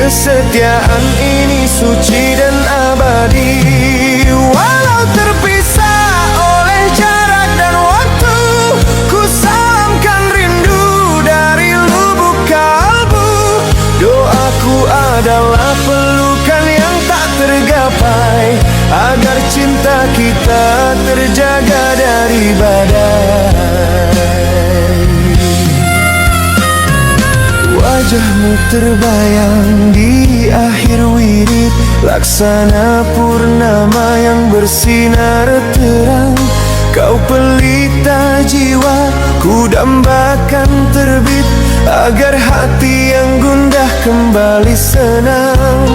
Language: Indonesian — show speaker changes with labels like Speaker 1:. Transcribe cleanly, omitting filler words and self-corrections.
Speaker 1: Kesetiaan ini suci dan abadi. Walau terpisah oleh jarak dan waktu, ku salamkan rindu dari lubuk kalbu. Doaku adalah pelukan yang tak tergapai, agar cinta kita terjaga dari badai. Wajahmu terbayang di akhir wirid, laksana purnama yang bersinar terang. Kau pelita jiwa, ku dambakan terbit, agar hati yang gundah kembali senang.